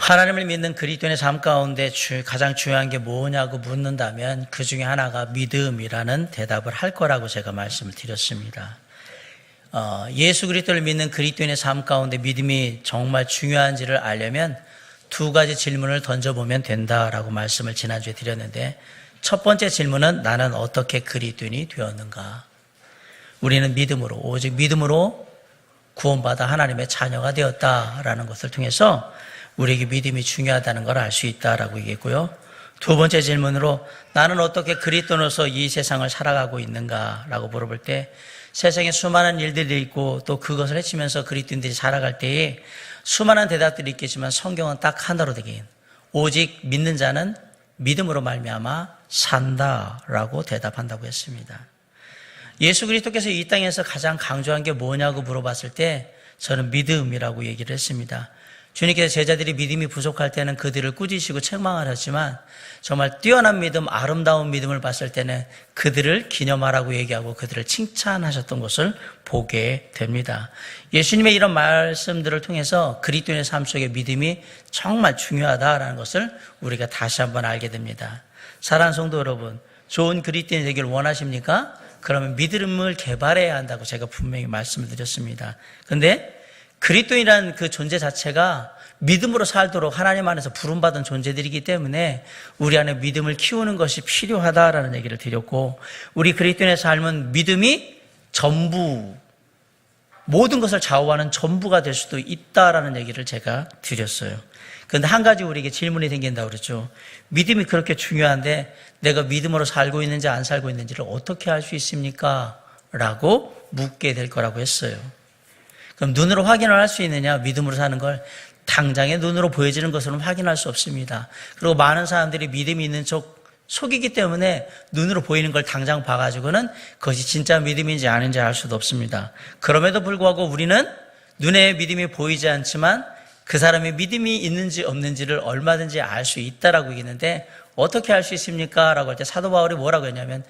하나님을 믿는 그리스도인의 삶 가운데 가장 중요한 게 뭐냐고 묻는다면 그 중에 하나가 믿음이라는 대답을 할 거라고 제가 말씀을 드렸습니다. 예수 그리스도를 믿는 그리스도인의 삶 가운데 믿음이 정말 중요한지를 알려면 두 가지 질문을 던져보면 된다라고 말씀을 지난주에 드렸는데, 첫 번째 질문은 나는 어떻게 그리스도인이 되었는가? 우리는 믿음으로, 오직 믿음으로 구원받아 하나님의 자녀가 되었다라는 것을 통해서 우리에게 믿음이 중요하다는 걸 알 수 있다라고 얘기했고요. 두 번째 질문으로 나는 어떻게 그리스도로서 이 세상을 살아가고 있는가라고 물어볼 때, 세상에 수많은 일들이 있고 또 그것을 헤치면서 그리스도인들이 살아갈 때에 수많은 대답들이 있겠지만 성경은 딱 하나로 되긴, 오직 믿는 자는 믿음으로 말미암아 산다라고 대답한다고 했습니다. 예수 그리스도께서 이 땅에서 가장 강조한 게 뭐냐고 물어봤을 때 저는 믿음이라고 얘기를 했습니다. 주님께서 제자들이 믿음이 부족할 때는 그들을 꾸짖으시고 책망하셨지만 정말 뛰어난 믿음, 아름다운 믿음을 봤을 때는 그들을 기념하라고 얘기하고 그들을 칭찬하셨던 것을 보게 됩니다. 예수님의 이런 말씀들을 통해서 그리스도인의 삶 속에 믿음이 정말 중요하다라는 것을 우리가 다시 한번 알게 됩니다. 사랑하는 성도 여러분, 좋은 그리스도인이 되기를 원하십니까? 그러면 믿음을 개발해야 한다고 제가 분명히 말씀을 드렸습니다. 그런데 그리스도인이라는 그 존재 자체가 믿음으로 살도록 하나님 안에서 부름받은 존재들이기 때문에 우리 안에 믿음을 키우는 것이 필요하다라는 얘기를 드렸고, 우리 그리스도인의 삶은 믿음이 전부, 모든 것을 좌우하는 전부가 될 수도 있다라는 얘기를 제가 드렸어요. 그런데 한 가지 우리에게 질문이 생긴다고 그랬죠. 믿음이 그렇게 중요한데 내가 믿음으로 살고 있는지 안 살고 있는지를 어떻게 알 수 있습니까? 라고 묻게 될 거라고 했어요. 그럼 눈으로 확인을 할 수 있느냐? 믿음으로 사는 걸 당장에 눈으로 보여지는 것으로는 확인할 수 없습니다. 그리고 많은 사람들이 믿음이 있는 척 속이기 때문에 눈으로 보이는 걸 당장 봐가지고는 그것이 진짜 믿음인지 아닌지 알 수도 없습니다. 그럼에도 불구하고 우리는 눈에 믿음이 보이지 않지만 그 사람의 믿음이 있는지 없는지를 얼마든지 알 수 있다라고 얘기했는데, 어떻게 알 수 있습니까? 라고 할 때 사도 바울이 뭐라고 했냐면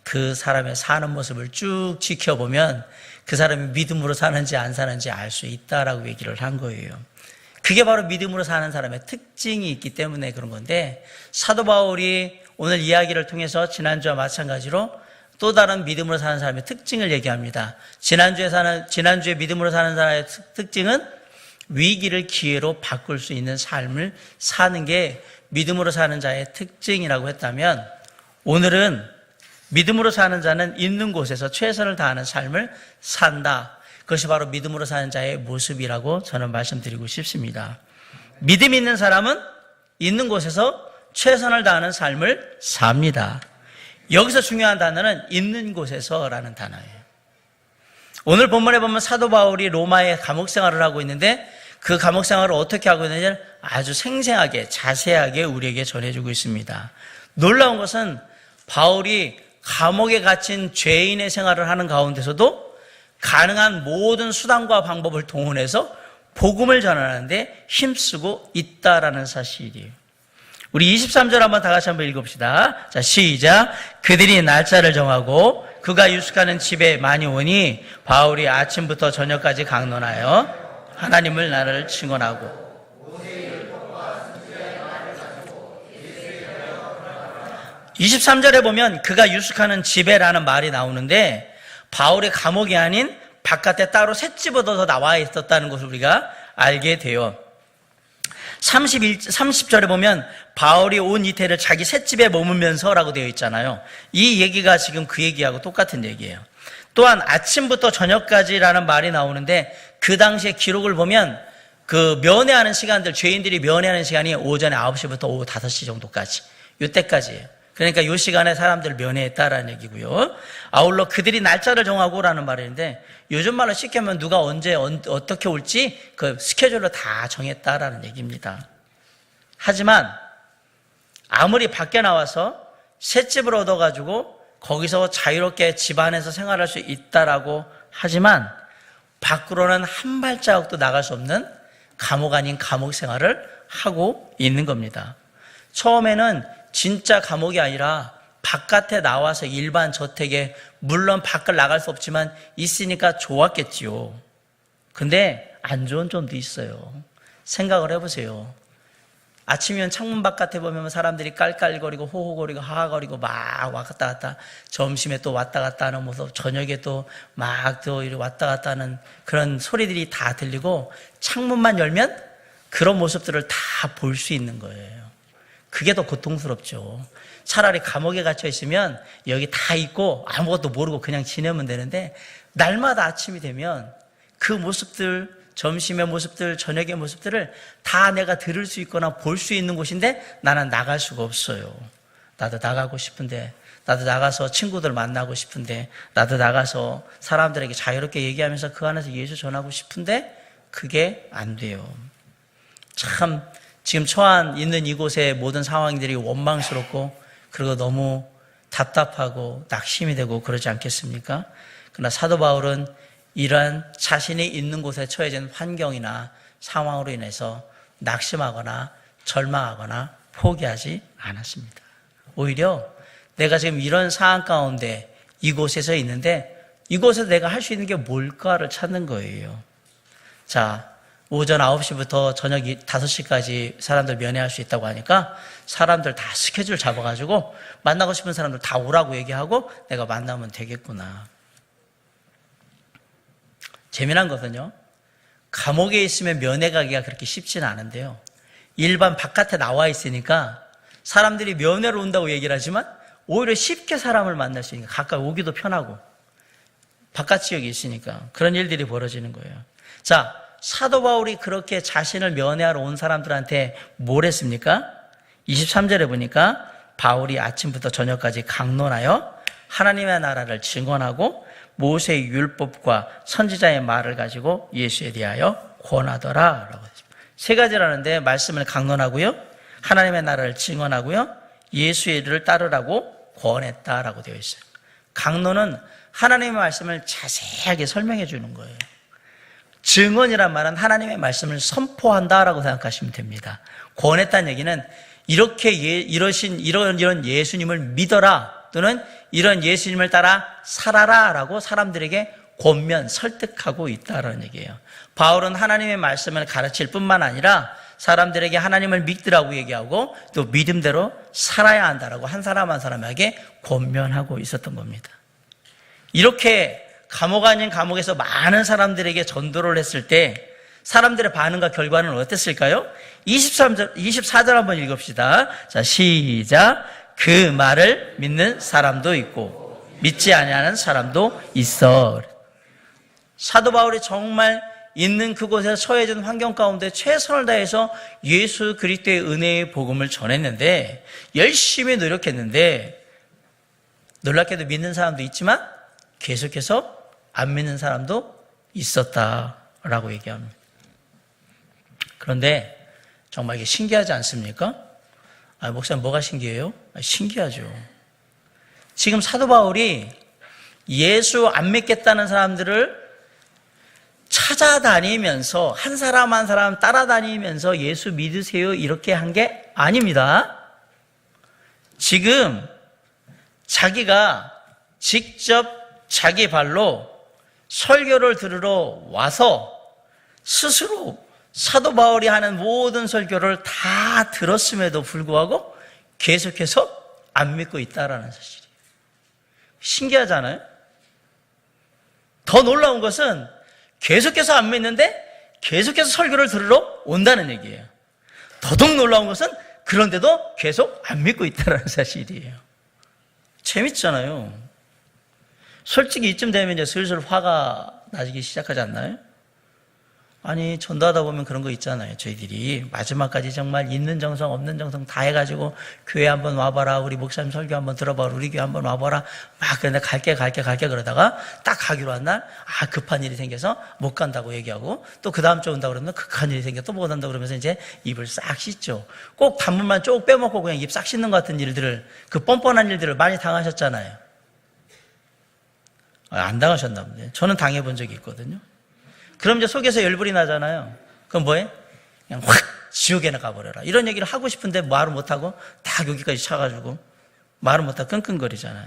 그 사람의 사는 모습을 쭉 지켜보면 그 사람이 믿음으로 사는지 안 사는지 알 수 있다라고 얘기를 한 거예요. 그게 바로 믿음으로 사는 사람의 특징이 있기 때문에 그런 건데, 사도 바울이 오늘 이야기를 통해서 지난주와 마찬가지로 또 다른 믿음으로 사는 사람의 특징을 얘기합니다. 지난주에 믿음으로 사는 사람의 특징은 위기를 기회로 바꿀 수 있는 삶을 사는 게 믿음으로 사는 자의 특징이라고 했다면, 오늘은 믿음으로 사는 자는 있는 곳에서 최선을 다하는 삶을 산다. 그것이 바로 믿음으로 사는 자의 모습이라고 저는 말씀드리고 싶습니다. 믿음 있는 사람은 있는 곳에서 최선을 다하는 삶을 삽니다. 여기서 중요한 단어는 있는 곳에서라는 단어예요. 오늘 본문에 보면 사도 바울이 로마의 감옥 생활을 하고 있는데 그 감옥 생활을 어떻게 하고 있는지를 아주 생생하게 자세하게 우리에게 전해주고 있습니다. 놀라운 것은 바울이 감옥에 갇힌 죄인의 생활을 하는 가운데서도 가능한 모든 수단과 방법을 동원해서 복음을 전하는데 힘쓰고 있다라는 사실이에요. 우리 23절 한번 다 같이 한번 읽읍시다. 자, 시작. 그들이 날짜를 정하고 그가 유숙하는 집에 많이 오니 바울이 아침부터 저녁까지 강론하여 하나님을 나를 증언하고, 23절에 보면 그가 유숙하는 집에라는 말이 나오는데 바울의 감옥이 아닌 바깥에 따로 셋집 얻어서 나와 있었다는 것을 우리가 알게 돼요. 30절에 보면 바울이 온 이태를 자기 셋집에 머물면서라고 되어 있잖아요. 이 얘기가 지금 그 얘기하고 똑같은 얘기예요. 또한 아침부터 저녁까지라는 말이 나오는데 그 당시의 기록을 보면 그 면회하는 시간들, 죄인들이 면회하는 시간이 오전에 9시부터 오후 5시 정도까지, 이때까지예요. 그러니까 이 시간에 사람들을 면회했다라는 얘기고요. 아울러 그들이 날짜를 정하고라는 말인데 요즘 말로 쉽게 하면 누가 언제 어떻게 올지 그 스케줄로 다 정했다라는 얘기입니다. 하지만 아무리 밖에 나와서 셋집을 얻어가지고 거기서 자유롭게 집안에서 생활할 수 있다라고 하지만 밖으로는 한 발자국도 나갈 수 없는 감옥 아닌 감옥 생활을 하고 있는 겁니다. 처음에는 진짜 감옥이 아니라 바깥에 나와서 일반 저택에, 물론 밖을 나갈 수 없지만 있으니까 좋았겠지요. 근데 안 좋은 점도 있어요. 생각을 해보세요. 아침이면 창문 바깥에 보면 사람들이 깔깔거리고 호호거리고 하하거리고 막 왔다 갔다, 점심에 또 왔다 갔다 하는 모습, 저녁에 또 막 또 이렇게 왔다 갔다 하는 그런 소리들이 다 들리고, 창문만 열면 그런 모습들을 다 볼 수 있는 거예요. 그게 더 고통스럽죠. 차라리 감옥에 갇혀 있으면 여기 다 있고 아무것도 모르고 그냥 지내면 되는데, 날마다 아침이 되면 그 모습들, 점심의 모습들, 저녁의 모습들을 다 내가 들을 수 있거나 볼 수 있는 곳인데 나는 나갈 수가 없어요. 나도 나가고 싶은데, 나도 나가서 친구들 만나고 싶은데, 나도 나가서 사람들에게 자유롭게 얘기하면서 그 안에서 예수 전하고 싶은데 그게 안 돼요. 참 지금 처한 있는 이곳의 모든 상황들이 원망스럽고, 그리고 너무 답답하고 낙심이 되고 그러지 않겠습니까? 그러나 사도 바울은 이러한 자신이 있는 곳에 처해진 환경이나 상황으로 인해서 낙심하거나 절망하거나 포기하지 않았습니다. 오히려 내가 지금 이런 상황 가운데 이곳에서 있는데, 이곳에서 내가 할 수 있는 게 뭘까를 찾는 거예요. 자, 오전 9시부터 저녁 5시까지 사람들 면회할 수 있다고 하니까 사람들 다 스케줄 잡아가지고 만나고 싶은 사람들 다 오라고 얘기하고 내가 만나면 되겠구나. 재미난 것은요, 감옥에 있으면 면회 가기가 그렇게 쉽지는 않은데요, 일반 바깥에 나와 있으니까 사람들이 면회로 온다고 얘기를 하지만 오히려 쉽게 사람을 만날 수 있으니까 가까이 오기도 편하고, 바깥 지역에 있으니까 그런 일들이 벌어지는 거예요. 자, 사도 바울이 그렇게 자신을 면회하러 온 사람들한테 뭘 했습니까? 23절에 보니까 바울이 아침부터 저녁까지 강론하여 하나님의 나라를 증언하고 모세의 율법과 선지자의 말을 가지고 예수에 대하여 권하더라 라고 했습니다. 세 가지라는데, 말씀을 강론하고요, 하나님의 나라를 증언하고요, 예수의 일을 따르라고 권했다라고 되어 있어요. 강론은 하나님의 말씀을 자세하게 설명해 주는 거예요. 증언이란 말은 하나님의 말씀을 선포한다라고 생각하시면 됩니다. 권했다는 얘기는 이렇게 이런 예수님을 믿어라, 또는 이런 예수님을 따라 살아라 라고 사람들에게 권면, 설득하고 있다는 얘기예요. 바울은 하나님의 말씀을 가르칠 뿐만 아니라 사람들에게 하나님을 믿으라고 얘기하고 또 믿음대로 살아야 한다라고 한 사람 한 사람에게 권면하고 있었던 겁니다. 이렇게 감옥 아닌 감옥에서 많은 사람들에게 전도를 했을 때 사람들의 반응과 결과는 어땠을까요? 24절 한번 읽읍시다. 자, 시작. 그 말을 믿는 사람도 있고 믿지 아니하는 사람도 있어. 사도 바울이 정말 있는 그곳에 처해진 환경 가운데 최선을 다해서 예수 그리스도의 은혜의 복음을 전했는데, 열심히 노력했는데, 놀랍게도 믿는 사람도 있지만 계속해서 안 믿는 사람도 있었다라고 얘기합니다. 그런데 정말 이게 신기하지 않습니까? 목사님 뭐가 신기해요? 신기하죠. 지금 사도 바울이 예수 안 믿겠다는 사람들을 찾아다니면서 한 사람 한 사람 따라다니면서 예수 믿으세요 이렇게 한 게 아닙니다. 지금 자기가 직접 자기 발로 설교를 들으러 와서 스스로 사도 바울이 하는 모든 설교를 다 들었음에도 불구하고 계속해서 안 믿고 있다라는 사실이에요. 신기하잖아요? 더 놀라운 것은 계속해서 안 믿는데 계속해서 설교를 들으러 온다는 얘기예요. 더더욱 놀라운 것은 그런데도 계속 안 믿고 있다는 사실이에요. 재밌잖아요. 솔직히 이쯤 되면 이제 슬슬 화가 나기 시작하지 않나요? 아니, 전도하다 보면 그런 거 있잖아요. 저희들이 마지막까지 정말 있는 정성 없는 정성 다 해가지고 교회 한번 와봐라, 우리 목사님 설교 한번 들어봐라, 우리 교회 한번 와봐라, 막 그런데 갈게 그러다가 딱 가기로 한 날 급한 일이 생겨서 못 간다고 얘기하고, 또 그 다음 주 온다고 그러면 극한 일이 생겨 또 못 간다고 그러면서 이제 입을 싹 씻죠. 꼭 단문만 쭉 빼먹고 그냥 입 싹 씻는 것 같은 일들을, 그 뻔뻔한 일들을 많이 당하셨잖아요. 안 당하셨나 보네. 저는 당해본 적이 있거든요. 그럼 이제 속에서 열불이 나잖아요. 그럼 뭐해? 그냥 확 지옥에나 가버려라. 이런 얘기를 하고 싶은데 말을 못하고 다 여기까지 차가지고 말을 못하고 끙끙거리잖아요.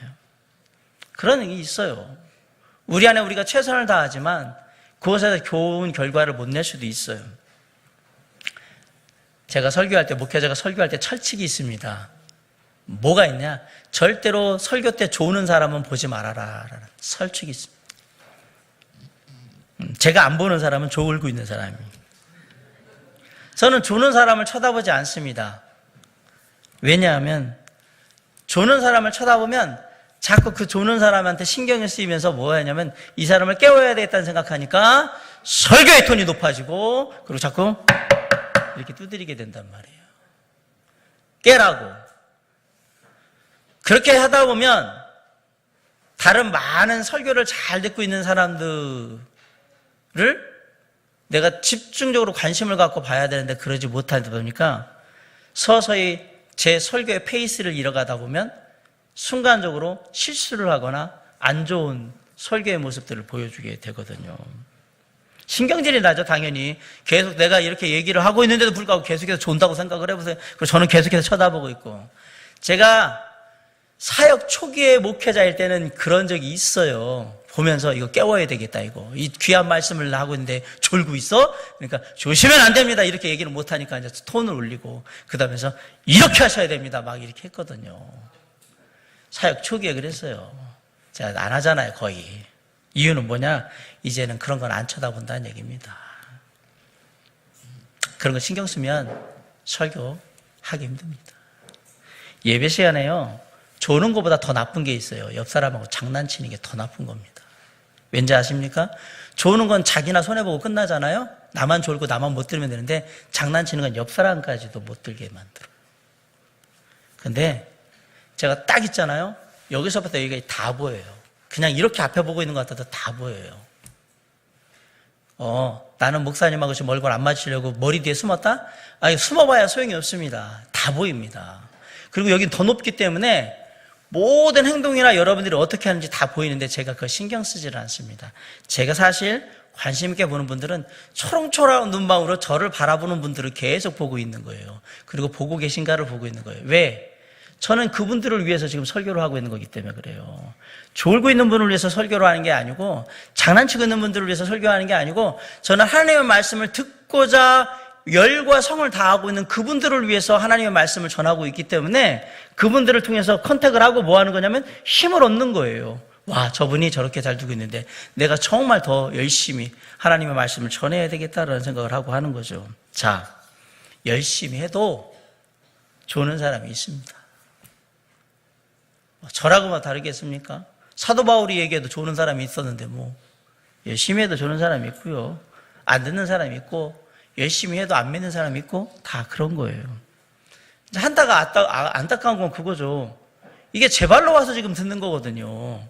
그런 얘기 있어요. 우리 안에 우리가 최선을 다하지만 그것에서 좋은 결과를 못 낼 수도 있어요. 제가 설교할 때, 목회자가 설교할 때 철칙이 있습니다. 뭐가 있냐? 절대로 설교 때 조는 사람은 보지 말아라 라는 설칙이 있습니다. 제가 안 보는 사람은 졸고 있는 사람이에요. 저는 조는 사람을 쳐다보지 않습니다. 왜냐하면 조는 사람을 쳐다보면 자꾸 그 조는 사람한테 신경이 쓰이면서 뭐 하냐면 이 사람을 깨워야 되겠다는 생각하니까 설교의 톤이 높아지고 그리고 자꾸 이렇게 두드리게 된단 말이에요. 깨라고. 그렇게 하다 보면 다른 많은 설교를 잘 듣고 있는 사람들을 내가 집중적으로 관심을 갖고 봐야 되는데 그러지 못하다 보니까 서서히 제 설교의 페이스를 잃어가다 보면 순간적으로 실수를 하거나 안 좋은 설교의 모습들을 보여주게 되거든요. 신경질이 나죠, 당연히. 계속 내가 이렇게 얘기를 하고 있는데도 불구하고 계속해서 존다고 생각을 해보세요. 그리고 저는 계속해서 쳐다보고 있고. 제가 사역 초기의 목회자일 때는 그런 적이 있어요. 보면서 이거 깨워야 되겠다, 이거. 이 귀한 말씀을 하고 있는데 졸고 있어? 그러니까 조심하면 안 됩니다. 이렇게 얘기를 못하니까 이제 톤을 올리고, 그 다음에서 이렇게 하셔야 됩니다. 막 이렇게 했거든요. 사역 초기에 그랬어요. 제가 안 하잖아요, 거의. 이유는 뭐냐? 이제는 그런 건 안 쳐다본다는 얘기입니다. 그런 거 신경 쓰면 설교하기 힘듭니다. 예배 시간에요, 조는 것보다 더 나쁜 게 있어요. 옆 사람하고 장난치는 게 더 나쁜 겁니다. 왠지 아십니까? 조는 건 자기나 손해보고 끝나잖아요. 나만 졸고 나만 못 들면 되는데 장난치는 건 옆 사람까지도 못 들게 만들어요. 근데 제가 딱 있잖아요. 여기서부터 여기가 다 보여요. 그냥 이렇게 앞에 보고 있는 것 같아도 다 보여요. 나는 목사님하고 지금 얼굴 안 맞추려고 머리 뒤에 숨었다? 아니, 숨어봐야 소용이 없습니다. 다 보입니다. 그리고 여긴 더 높기 때문에 모든 행동이나 여러분들이 어떻게 하는지 다 보이는데 제가 그거 신경 쓰지를 않습니다. 제가 사실 관심 있게 보는 분들은 초롱초롱한 눈망울로 저를 바라보는 분들을 계속 보고 있는 거예요. 그리고 보고 계신가를 보고 있는 거예요. 왜? 저는 그분들을 위해서 지금 설교를 하고 있는 거기 때문에 그래요. 졸고 있는 분을 위해서 설교를 하는 게 아니고, 장난치고 있는 분들을 위해서 설교하는 게 아니고, 저는 하나님의 말씀을 듣고자 열과 성을 다하고 있는 그분들을 위해서 하나님의 말씀을 전하고 있기 때문에 그분들을 통해서 컨택을 하고 뭐 하는 거냐면 힘을 얻는 거예요. 와, 저분이 저렇게 잘 두고 있는데 내가 정말 더 열심히 하나님의 말씀을 전해야 되겠다라는 생각을 하고 하는 거죠. 자, 열심히 해도 조는 사람이 있습니다. 저라고만 다르겠습니까? 사도 바울이 얘기해도 조는 사람이 있었는데 뭐 열심히 해도 조는 사람이 있고요. 안 듣는 사람이 있고 열심히 해도 안 믿는 사람이 있고 다 그런 거예요. 한다가 안타까운 건 그거죠. 이게 제 발로 와서 지금 듣는 거거든요.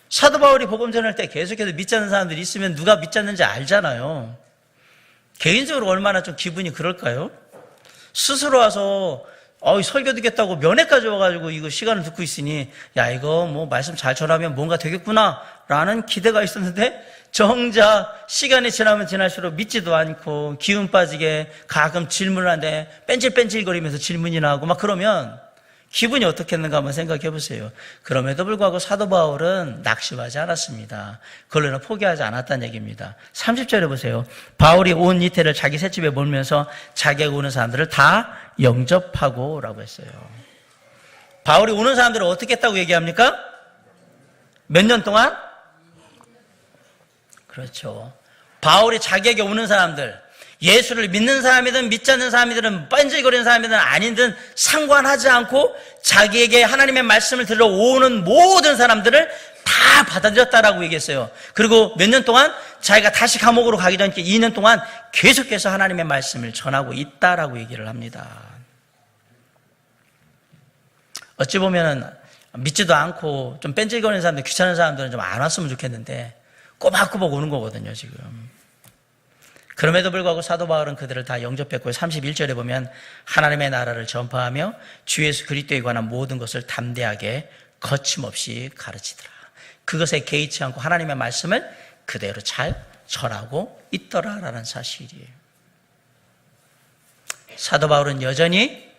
사도 바울이 복음 전할 때 계속해서 믿지 않는 사람들이 있으면 누가 믿지 않는지 알잖아요. 개인적으로 얼마나 좀 기분이 그럴까요? 스스로 와서 설교 듣겠다고 면회까지 와가지고 이거 시간을 듣고 있으니 야, 이거 뭐 말씀 잘 전하면 뭔가 되겠구나 라는 기대가 있었는데 정작 시간이 지나면 지날수록 믿지도 않고 기운 빠지게 가끔 질문을 하는데 뺀질뺀질거리면서 질문이 나오고 막 그러면 기분이 어떻겠는가 한번 생각해 보세요. 그럼에도 불구하고 사도 바울은 낙심하지 않았습니다. 그걸로는 포기하지 않았다는 얘기입니다. 30절에 보세요. 바울이 온 이태를 자기 셋집에 몰면서 자기가 오는 사람들을 다 영접하고 라고 했어요. 바울이 오는 사람들을 어떻게 했다고 얘기합니까? 몇 년 동안? 그렇죠. 바울이 자기에게 오는 사람들, 예수를 믿는 사람이든 믿지 않는 사람이든 뺀질거리는 사람이든 아니든 상관하지 않고 자기에게 하나님의 말씀을 들어오는 모든 사람들을 다 받아들였다라고 얘기했어요. 그리고 몇 년 동안 자기가 다시 감옥으로 가기 전에 2년 동안 계속해서 하나님의 말씀을 전하고 있다라고 얘기를 합니다. 어찌 보면은 믿지도 않고 좀 뺀질거리는 사람들, 귀찮은 사람들은 좀 안 왔으면 좋겠는데 꼬박꼬박 오는 거거든요, 지금. 그럼에도 불구하고 사도 바울은 그들을 다 영접했고요. 31절에 보면 하나님의 나라를 전파하며 주 예수 그리스도에 관한 모든 것을 담대하게 거침없이 가르치더라. 그것에 개의치 않고 하나님의 말씀을 그대로 잘 전하고 있더라라는 사실이에요. 사도 바울은 여전히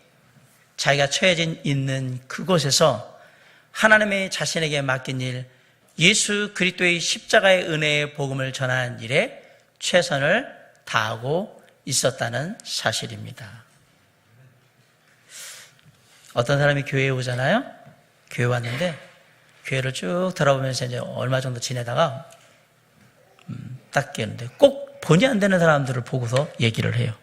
자기가 처해진 있는 그곳에서 하나님의 자신에게 맡긴 일, 예수 그리스도의 십자가의 은혜의 복음을 전하는 일에 최선을 다하고 있었다는 사실입니다. 어떤 사람이 교회에 오잖아요. 교회 왔는데 교회를 쭉 돌아보면서 이제 얼마 정도 지내다가 딱 깨는데 꼭 본의 안 되는 사람들을 보고서 얘기를 해요.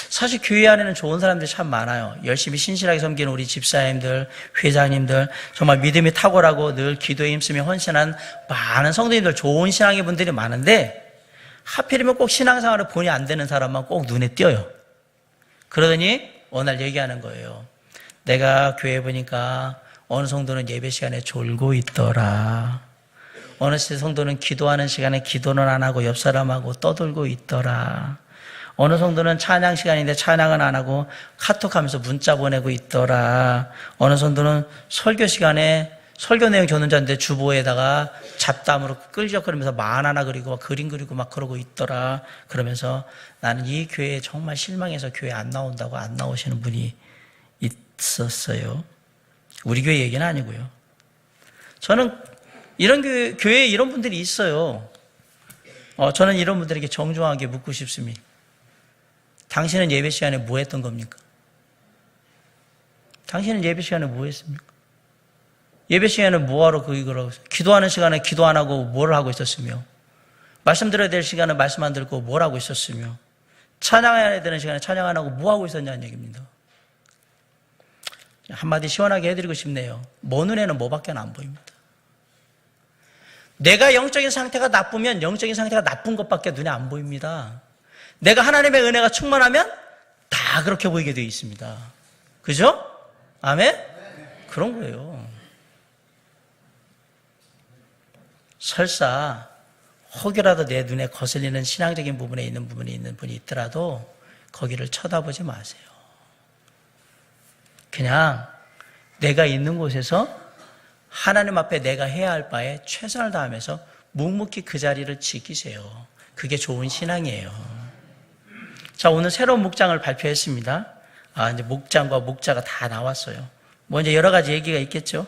사실 교회 안에는 좋은 사람들이 참 많아요. 열심히 신실하게 섬기는 우리 집사님들, 회장님들, 정말 믿음이 탁월하고 늘 기도에 힘쓰며 헌신한 많은 성도님들, 좋은 신앙의 분들이 많은데 하필이면 꼭 신앙생활에 본의 안 되는 사람만 꼭 눈에 띄어요. 그러더니 어느 날 얘기하는 거예요. 내가 교회 보니까 어느 성도는 예배 시간에 졸고 있더라. 어느 성도는 기도하는 시간에 기도는 안 하고 옆 사람하고 떠들고 있더라. 어느 성도는 찬양 시간인데 찬양은 안 하고 카톡하면서 문자 보내고 있더라. 어느 성도는 설교 시간에 설교 내용 교문자인데 주보에다가 잡담으로 끌적거리면서 만 하나 그리고 막 그림 그리고 막 그러고 있더라. 그러면서 나는 이 교회에 정말 실망해서 교회 안 나온다고 안 나오시는 분이 있었어요. 우리 교회 얘기는 아니고요. 저는 이런 교회에 이런 분들이 있어요. 저는 이런 분들에게 정중하게 묻고 싶습니다. 당신은 예배 시간에 뭐 했던 겁니까? 당신은 예배 시간에 뭐 했습니까? 예배 시간에 뭐하러 이걸 하고 있어요? 기도하는 시간에 기도 안 하고 뭘 하고 있었으며, 말씀 들어야 될 시간에 말씀 안 듣고 뭘 하고 있었으며, 찬양해야 되는 시간에 찬양 안 하고 뭐 하고 있었냐는 얘기입니다. 한마디 시원하게 해드리고 싶네요. 뭐 눈에는 뭐밖에 안 보입니다. 내가 영적인 상태가 나쁘면 영적인 상태가 나쁜 것밖에 눈에 안 보입니다. 내가 하나님의 은혜가 충만하면 다 그렇게 보이게 되어 있습니다. 그죠? 아멘? 그런 거예요. 설사 혹여라도 내 눈에 거슬리는 신앙적인 부분에 있는 부분이 있더라도 거기를 쳐다보지 마세요. 그냥 내가 있는 곳에서 하나님 앞에 내가 해야 할 바에 최선을 다하면서 묵묵히 그 자리를 지키세요. 그게 좋은 신앙이에요. 자, 오늘 새로운 목장을 발표했습니다. 이제 목장과 목자가 다 나왔어요. 뭐 이제 여러 가지 얘기가 있겠죠.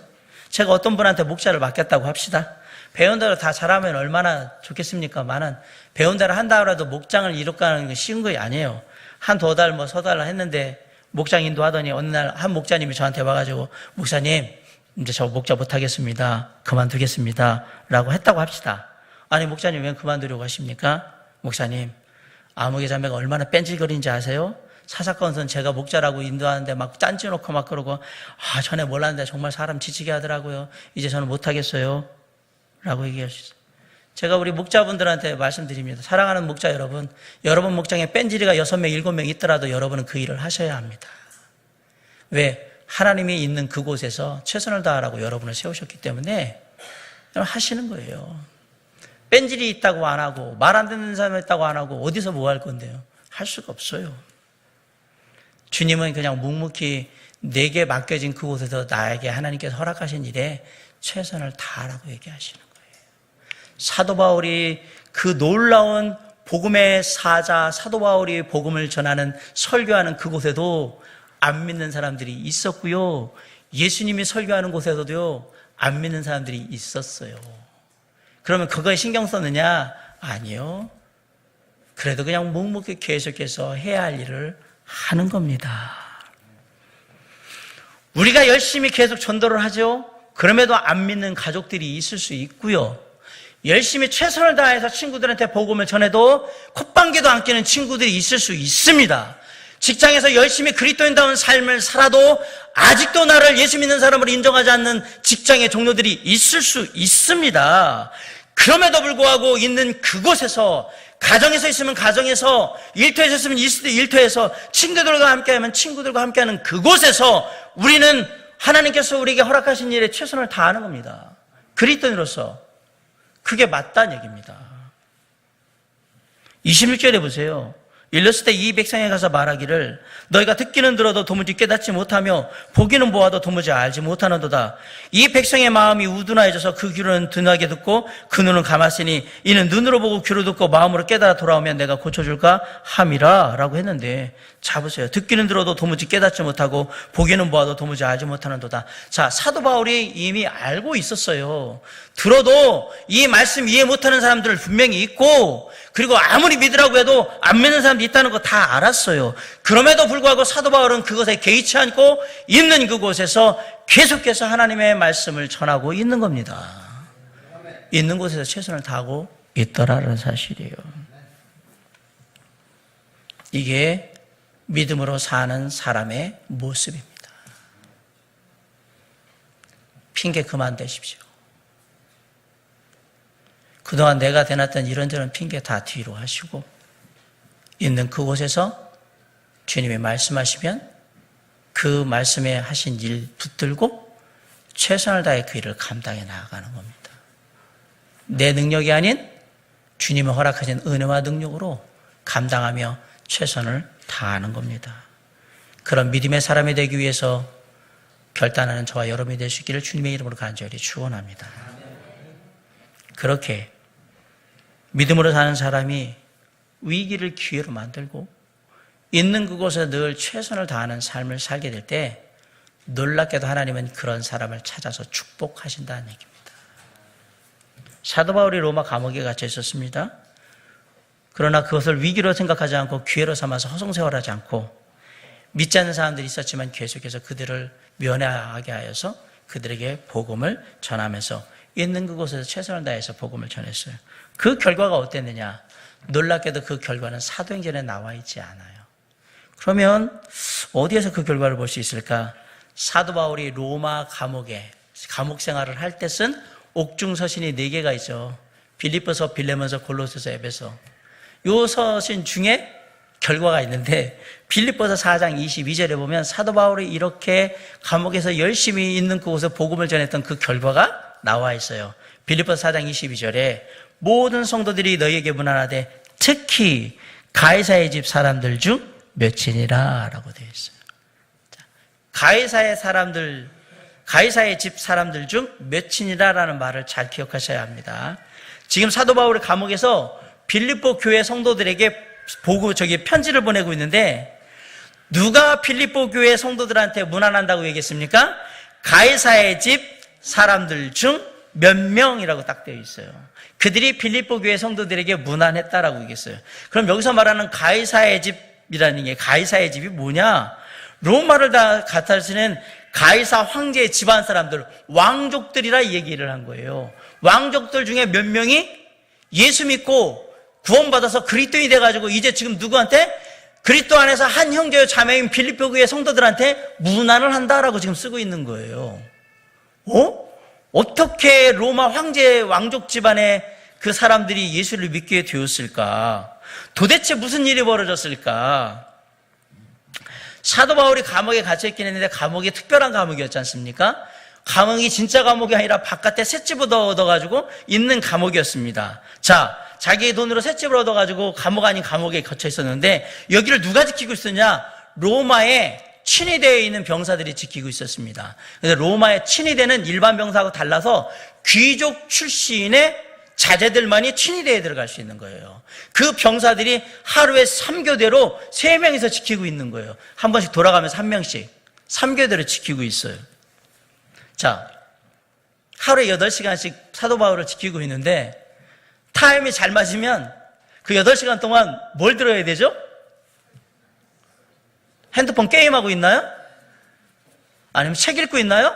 제가 어떤 분한테 목자를 맡겼다고 합시다. 배운 대로 다 잘하면 얼마나 좋겠습니까만은 배운 대로 한다 하더라도 목장을 이룩하는 게 쉬운 거 아니에요. 한 두 달 서달 했는데 목장 인도하더니 어느 날 한 목자님이 저한테 와가지고 목사님 이제 저 목자 못하겠습니다. 그만두겠습니다. 라고 했다고 합시다. 아니 목사님 왜 그만두려고 하십니까? 목사님 아무개 자매가 얼마나 뺀질거리는지 아세요? 사사건선 제가 목자라고 인도하는데 막 짠지 놓고 막 그러고 전에 몰랐는데 정말 사람 지치게 하더라고요. 이제 저는 못하겠어요. 라고 얘기하셨어요. 제가 우리 목자분들한테 말씀드립니다. 사랑하는 목자 여러분, 여러분 목장에 뺀질이가 6명, 7명 있더라도 여러분은 그 일을 하셔야 합니다. 왜? 하나님이 있는 그곳에서 최선을 다하라고 여러분을 세우셨기 때문에 하시는 거예요. 뺀질이 있다고 안 하고 말 안 듣는 사람이 있다고 안 하고 어디서 뭐 할 건데요? 할 수가 없어요. 주님은 그냥 묵묵히 내게 맡겨진 그곳에서 나에게 하나님께서 허락하신 일에 최선을 다하라고 얘기하시는 거예요. 사도 바울이 그 놀라운 복음의 사자 사도 바울이 복음을 전하는 설교하는 그곳에도 안 믿는 사람들이 있었고요. 예수님이 설교하는 곳에서도요. 안 믿는 사람들이 있었어요. 그러면 그거에 신경 썼느냐? 아니요. 그래도 그냥 묵묵히 계속해서 해야 할 일을 하는 겁니다. 우리가 열심히 계속 전도를 하죠. 그럼에도 안 믿는 가족들이 있을 수 있고요. 열심히 최선을 다해서 친구들한테 복음을 전해도 콧방귀도 안 뀌는 친구들이 있을 수 있습니다. 직장에서 열심히 그리스도인다운 삶을 살아도 아직도 나를 예수 믿는 사람으로 인정하지 않는 직장의 종료들이 있을 수 있습니다. 그럼에도 불구하고 있는 그곳에서 가정에서 있으면 가정에서, 일터에서 있으면 일터에서, 친구들과 함께하면 친구들과 함께하는 그곳에서 우리는 하나님께서 우리에게 허락하신 일에 최선을 다하는 겁니다. 그리스도인으로서 그게 맞다는 얘기입니다. 26절에 보세요. 일렀을 때 이 백성에 가서 말하기를 너희가 듣기는 들어도 도무지 깨닫지 못하며 보기는 보아도 도무지 알지 못하는도다. 이 백성의 마음이 우둔하여져서 그 귀로는 둔하게 듣고 그 눈은 감았으니 이는 눈으로 보고 귀로 듣고 마음으로 깨달아 돌아오면 내가 고쳐줄까 함이라 라고 했는데, 자 보세요. 듣기는 들어도 도무지 깨닫지 못하고 보기는 보아도 도무지 알지 못하는도다. 자, 사도 바울이 이미 알고 있었어요. 들어도 이 말씀 이해 못하는 사람들 분명히 있고, 그리고 아무리 믿으라고 해도 안 믿는 사람들이 있다는 거 다 알았어요. 그럼에도 불구하고 사도 바울은 그것에 개의치 않고 있는 그곳에서 계속해서 하나님의 말씀을 전하고 있는 겁니다. 있는 곳에서 최선을 다하고 있더라라는 사실이에요. 이게 믿음으로 사는 사람의 모습입니다. 핑계 그만 대십시오. 그동안 내가 대놨던 이런저런 핑계 다 뒤로 하시고 있는 그곳에서 주님이 말씀하시면 그 말씀에 하신 일 붙들고 최선을 다해 그 일을 감당해 나아가는 겁니다. 내 능력이 아닌 주님이 허락하신 은혜와 능력으로 감당하며 최선을 다하는 겁니다. 그런 믿음의 사람이 되기 위해서 결단하는 저와 여러분이 될 수 있기를 주님의 이름으로 간절히 축원합니다. 그렇게 믿음으로 사는 사람이 위기를 기회로 만들고 있는 그곳에 늘 최선을 다하는 삶을 살게 될 때 놀랍게도 하나님은 그런 사람을 찾아서 축복하신다는 얘기입니다. 사도 바울이 로마 감옥에 갇혀 있었습니다. 그러나 그것을 위기로 생각하지 않고 기회로 삼아서 허송세월하지 않고 믿지 않는 사람들이 있었지만 계속해서 그들을 면회하게 하여서 그들에게 복음을 전하면서 있는 그곳에서 최선을 다해서 복음을 전했어요. 그 결과가 어땠느냐? 놀랍게도 그 결과는 사도행전에 나와 있지 않아요. 그러면 어디에서 그 결과를 볼 수 있을까? 사도 바울이 로마 감옥에 감옥 생활을 할 때 쓴 옥중 서신이 4개가 있죠. 빌립보서, 빌레몬서, 골로새서, 에베소. 요 서신 중에 결과가 있는데 빌립보서 4장 22절에 보면 사도 바울이 이렇게 감옥에서 열심히 있는 그곳에 복음을 전했던 그 결과가 나와 있어요. 빌립보서 4장 22절에 모든 성도들이 너희에게 문안하되 특히 가이사의 집 사람들 중 몇이니라 라고 되어 있어요. 가이사의 집 사람들 중 몇이니라라는 말을 잘 기억하셔야 합니다. 지금 사도 바울이 감옥에서 빌립보 교회 성도들에게 편지를 보내고 있는데 누가 빌립보 교회 성도들한테 문안한다고 얘기했습니까? 가이사의 집 사람들 중 몇 명이라고 딱 되어 있어요. 그들이 빌립보 교회 성도들에게 문안했다라고 얘기했어요. 그럼 여기서 말하는 가이사의 집이라는 게 가이사의 집이 뭐냐? 로마를 다 갖다쓰는 가이사 황제의 집안 사람들, 왕족들이라 얘기를 한 거예요. 왕족들 중에 몇 명이 예수 믿고 구원받아서 그리스도인이 돼가지고 이제 지금 누구한테? 그리스도 안에서 한 형제요 자매인 빌립보 교회 성도들한테 문안을 한다라고 지금 쓰고 있는 거예요. 어떻게 로마 황제 왕족 집안의 그 사람들이 예수를 믿게 되었을까? 도대체 무슨 일이 벌어졌을까? 사도 바울이 감옥에 갇혀있긴 했는데 감옥이 특별한 감옥이었지 않습니까? 감옥이 진짜 감옥이 아니라 바깥에 셋집을 얻어가지고 있는 감옥이었습니다. 자, 자기의 돈으로 셋집을 얻어가지고 감옥 아닌 감옥에 갇혀 있었는데 여기를 누가 지키고 있었냐? 로마의 친위대에 있는 병사들이 지키고 있었습니다. 그래서 로마의 친위대는 일반 병사하고 달라서 귀족 출신의 자제들만이 친위대에 들어갈 수 있는 거예요. 그 병사들이 하루에 3교대로 3명이서 지키고 있는 거예요. 한 번씩 돌아가면서 한 명씩 3교대로 지키고 있어요. 자, 하루에 8시간씩 사도 바울을 지키고 있는데 타임이 잘 맞으면 그 8시간 동안 뭘 들어야 되죠? 핸드폰 게임하고 있나요? 아니면 책 읽고 있나요?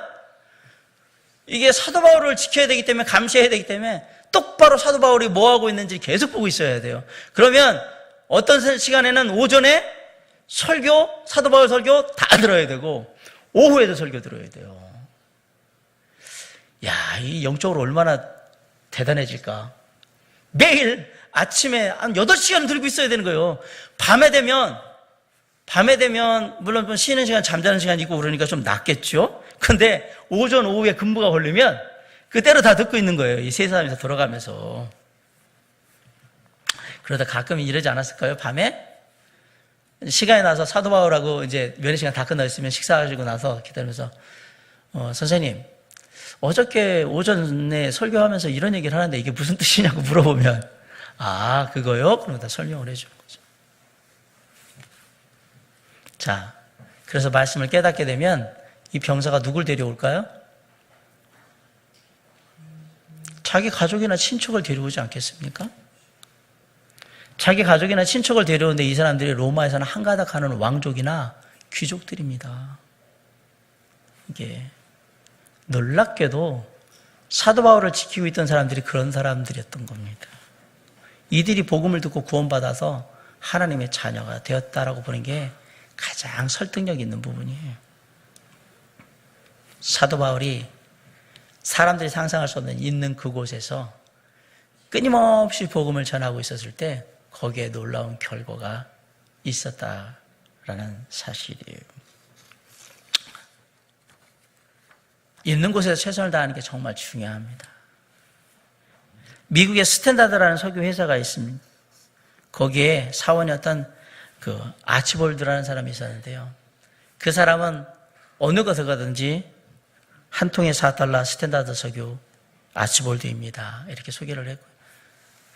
이게 사도 바울을 지켜야 되기 때문에 감시해야 되기 때문에 똑바로 사도 바울이 뭐 하고 있는지 계속 보고 있어야 돼요. 그러면 어떤 시간에는 오전에 설교, 사도 바울 설교 다 들어야 되고 오후에도 설교 들어야 돼요. 야, 이 영적으로 얼마나 대단해질까? 매일 아침에 한 8시간 들고 있어야 되는 거예요. 밤에 되면 물론 쉬는 시간, 잠자는 시간 있고 그러니까 좀 낫겠죠? 근데 오전, 오후에 근무가 걸리면 그때로 다 듣고 있는 거예요. 이 세 사람이서 돌아가면서. 그러다 가끔 이러지 않았을까요? 밤에? 시간이 나서 사도 바울하고 이제 면회 시간 다 끝났으면 식사하시고 나서 기다리면서, 선생님, 어저께 오전에 설교하면서 이런 얘기를 하는데 이게 무슨 뜻이냐고 물어보면, 아, 그거요? 그러면 다 설명을 해주는 거죠. 자, 그래서 말씀을 깨닫게 되면 이 병사가 누굴 데려올까요? 자기 가족이나 친척을 데려오지 않겠습니까? 자기 가족이나 친척을 데려오는데 이 사람들이 로마에서는 한가닥 하는 왕족이나 귀족들입니다. 이게 놀랍게도 사도 바울을 지키고 있던 사람들이 그런 사람들이었던 겁니다. 이들이 복음을 듣고 구원받아서 하나님의 자녀가 되었다라고 보는 게 가장 설득력 있는 부분이에요. 사도 바울이 사람들이 상상할 수 없는 있는 그곳에서 끊임없이 복음을 전하고 있었을 때 거기에 놀라운 결과가 있었다라는 사실이에요. 있는 곳에서 최선을 다하는 게 정말 중요합니다. 미국의 스탠다드라는 석유 회사가 있습니다. 거기에 사원이었던 그 아치볼드라는 사람이 있었는데요. 그 사람은 어느 곳에 가든지 한 통에 $4 스탠다드 석유 아치볼드입니다. 이렇게 소개를 했고요.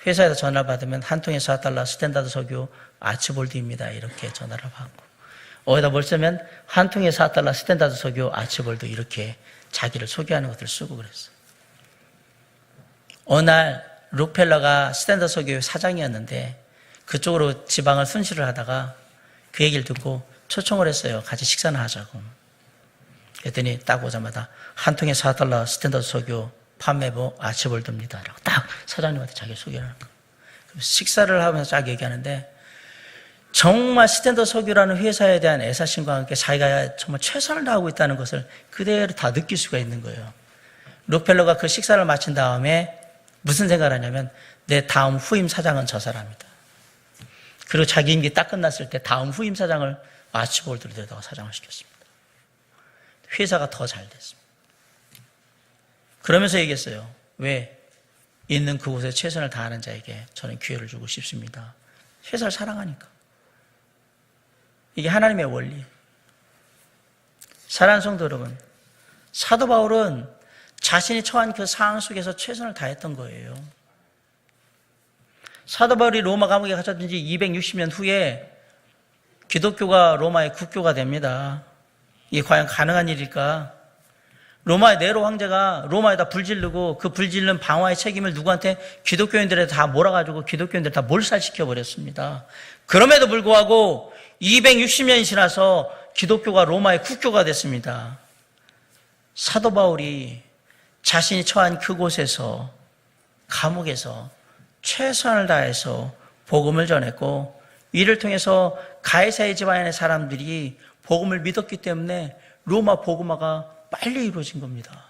회사에서 전화를 받으면 한 통에 $4 스탠다드 석유 아치볼드입니다. 이렇게 전화를 받고 어디다 뭘 쓰면 한 통에 $4 스탠다드 석유 아치볼드 이렇게 자기를 소개하는 것들을 쓰고 그랬어요. 어느 날 록펠러가 스탠다드 석유 사장이었는데 그쪽으로 지방을 순시를 하다가 그 얘기를 듣고 초청을 했어요. 같이 식사나 하자고. 그랬더니 딱 오자마자 한 통에 $4 스탠다드 석유 판매부 아치볼드입니다. 라고 딱 사장님한테 자기 소개를 하는 거예요. 식사를 하면서 쫙 얘기하는데 정말 스탠다드 석유라는 회사에 대한 애사심과 함께 자기가 정말 최선을 다하고 있다는 것을 그대로 다 느낄 수가 있는 거예요. 록펠러가 그 식사를 마친 다음에 무슨 생각을 하냐면 내 다음 후임 사장은 저 사람이다. 그리고 자기 임기 딱 끝났을 때 다음 후임 사장을 아치볼드로 데려다가 사장을 시켰습니다. 회사가 더 잘 됐습니다. 그러면서 얘기했어요. 왜? 있는 그곳에 최선을 다하는 자에게 저는 기회를 주고 싶습니다. 회사를 사랑하니까. 이게 하나님의 원리. 사랑하는 성도 여러분, 사도 바울은 자신이 처한 그 상황 속에서 최선을 다했던 거예요. 사도 바울이 로마 감옥에 갇혔던 지 260년 후에 기독교가 로마의 국교가 됩니다. 이게 과연 가능한 일일까? 로마의 네로 황제가 로마에다 불지르고 그 불지른 방화의 책임을 누구한테? 기독교인들에 다 몰아가지고 기독교인들 다 몰살시켜버렸습니다. 그럼에도 불구하고 260년이 지나서 기독교가 로마의 국교가 됐습니다. 사도 바울이 자신이 처한 그곳에서 감옥에서 최선을 다해서 복음을 전했고 이를 통해서 가이사의 집안의 사람들이 복음을 믿었기 때문에 로마 복음화가 빨리 이루어진 겁니다.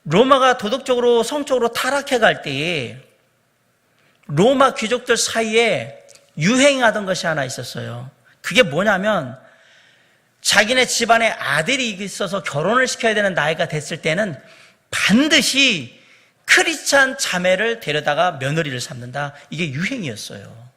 로마가 도덕적으로 성적으로 타락해 갈 때에 로마 귀족들 사이에 유행하던 것이 하나 있었어요. 그게 뭐냐면 자기네 집안에 아들이 있어서 결혼을 시켜야 되는 나이가 됐을 때는 반드시 크리스찬 자매를 데려다가 며느리를 삼는다. 이게 유행이었어요.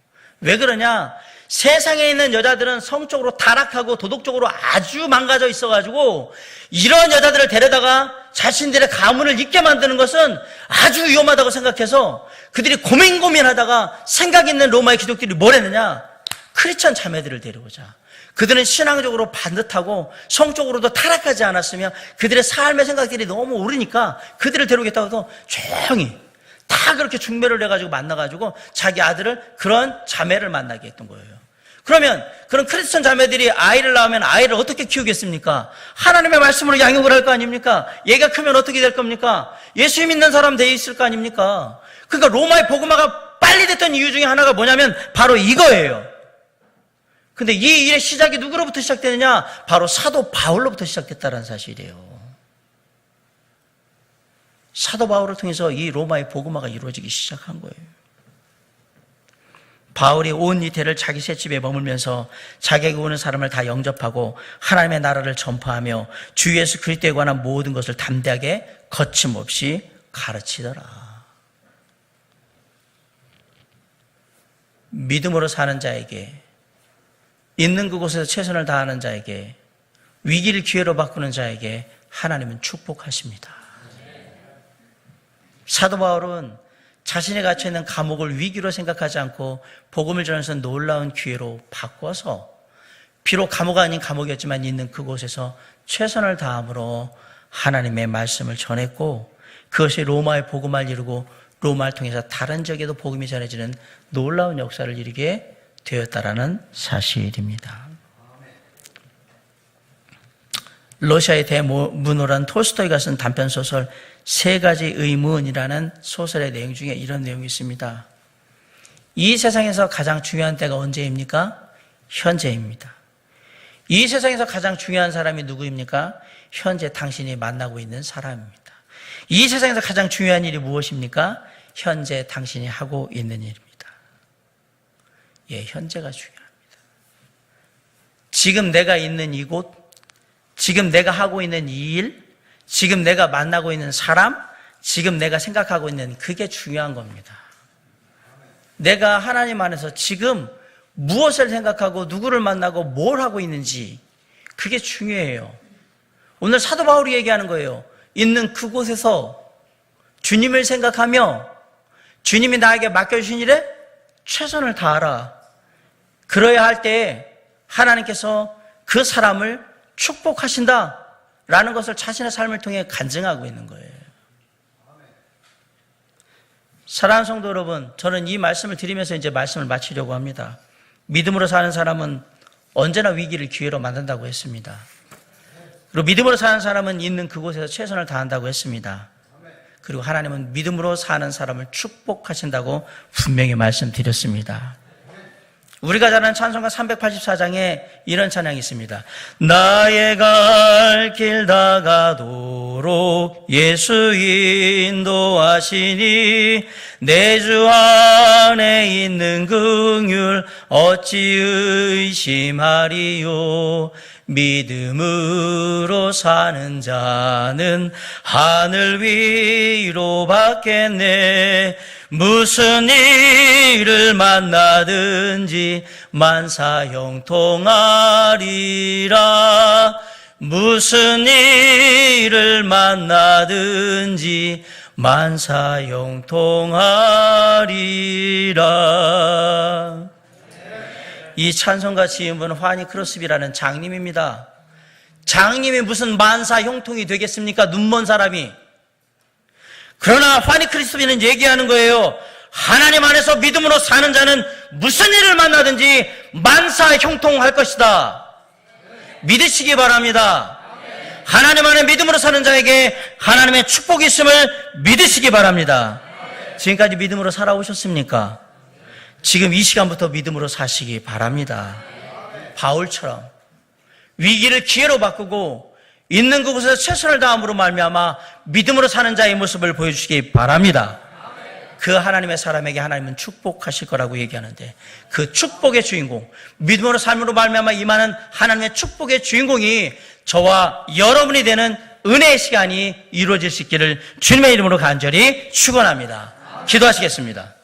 왜 그러냐? 세상에 있는 여자들은 성적으로 타락하고 도덕적으로 아주 망가져 있어가지고 이런 여자들을 데려다가 자신들의 가문을 잇게 만드는 것은 아주 위험하다고 생각해서 그들이 고민하다가 생각 있는 로마의 귀족들이 뭘 했느냐? 크리스찬 자매들을 데려오자. 그들은 신앙적으로 반듯하고 성적으로도 타락하지 않았으며 그들의 삶의 생각들이 너무 오르니까 그들을 데려오겠다고 해서 조용히 다 그렇게 중매를 해가지고 만나가지고 자기 아들을 그런 자매를 만나게 했던 거예요. 그러면 그런 크리스천 자매들이 아이를 낳으면 아이를 어떻게 키우겠습니까? 하나님의 말씀으로 양육을 할 거 아닙니까? 얘가 크면 어떻게 될 겁니까? 예수 믿는 사람 돼 있을 거 아닙니까? 그러니까 로마의 복음화가 빨리 됐던 이유 중에 하나가 뭐냐면 바로 이거예요. 근데 이 일의 시작이 누구로부터 시작되느냐? 바로 사도 바울로부터 시작됐다는 사실이에요. 사도 바울을 통해서 이 로마의 복음화가 이루어지기 시작한 거예요. 바울이 온 이태를 자기 셋집에 머물면서 자기에게 오는 사람을 다 영접하고 하나님의 나라를 전파하며 주 예수 그리스도에 관한 모든 것을 담대하게 거침없이 가르치더라. 믿음으로 사는 자에게, 있는 그곳에서 최선을 다하는 자에게, 위기를 기회로 바꾸는 자에게 하나님은 축복하십니다. 사도 바울은 자신이 갇혀있는 감옥을 위기로 생각하지 않고 복음을 전해서 놀라운 기회로 바꿔서 비록 감옥 아닌 감옥이었지만 있는 그곳에서 최선을 다함으로 하나님의 말씀을 전했고 그것이 로마의 복음화를 이루고 로마를 통해서 다른 지역에도 복음이 전해지는 놀라운 역사를 이루게 되었다라는 사실입니다. 러시아의 대문호란 톨스토이가 쓴 단편소설 세 가지 의문이라는 소설의 내용 중에 이런 내용이 있습니다. 이 세상에서 가장 중요한 때가 언제입니까? 현재입니다. 이 세상에서 가장 중요한 사람이 누구입니까? 현재 당신이 만나고 있는 사람입니다. 이 세상에서 가장 중요한 일이 무엇입니까? 현재 당신이 하고 있는 일입니다. 예, 현재가 중요합니다. 지금 내가 있는 이곳, 지금 내가 하고 있는 이 일, 지금 내가 만나고 있는 사람, 지금 내가 생각하고 있는 그게 중요한 겁니다. 내가 하나님 안에서 지금 무엇을 생각하고 누구를 만나고 뭘 하고 있는지 그게 중요해요. 오늘 사도 바울이 얘기하는 거예요. 있는 그곳에서 주님을 생각하며 주님이 나에게 맡겨주신 일에 최선을 다하라. 그러야 할 때에 하나님께서 그 사람을 축복하신다라는 것을 자신의 삶을 통해 간증하고 있는 거예요. 사랑하는 성도 여러분, 저는 이 말씀을 드리면서 이제 말씀을 마치려고 합니다. 믿음으로 사는 사람은 언제나 위기를 기회로 만든다고 했습니다. 그리고 믿음으로 사는 사람은 있는 그곳에서 최선을 다한다고 했습니다. 그리고 하나님은 믿음으로 사는 사람을 축복하신다고 분명히 말씀드렸습니다. 우리가 잘 아는 찬송가 384장에 이런 찬양이 있습니다. 나의 갈 길 다가도록 예수 인도하시니 내 주 안에 있는 긍휼 어찌 의심하리요. 믿음으로 사는 자는 하늘 위로 받겠네. 무슨 일을 만나든지 만사형통하리라. 무슨 일을 만나든지 만사형통하리라. 이 찬송가 지은 분은 화니 크로스비라는 장님입니다. 장님이 무슨 만사형통이 되겠습니까? 눈먼 사람이. 그러나 화니 크리스비는 얘기하는 거예요. 하나님 안에서 믿음으로 사는 자는 무슨 일을 만나든지 만사형통할 것이다. 믿으시기 바랍니다. 하나님 안에 믿음으로 사는 자에게 하나님의 축복이 있음을 믿으시기 바랍니다. 지금까지 믿음으로 살아오셨습니까? 지금 이 시간부터 믿음으로 사시기 바랍니다. 바울처럼 위기를 기회로 바꾸고 있는 그곳에서 최선을 다함으로 말미암아 믿음으로 사는 자의 모습을 보여주시기 바랍니다. 그 하나님의 사람에게 하나님은 축복하실 거라고 얘기하는데 그 축복의 주인공, 믿음으로 삶으로 말미암아 임하는 하나님의 축복의 주인공이 저와 여러분이 되는 은혜의 시간이 이루어질 수 있기를 주님의 이름으로 간절히 축원합니다. 기도하시겠습니다.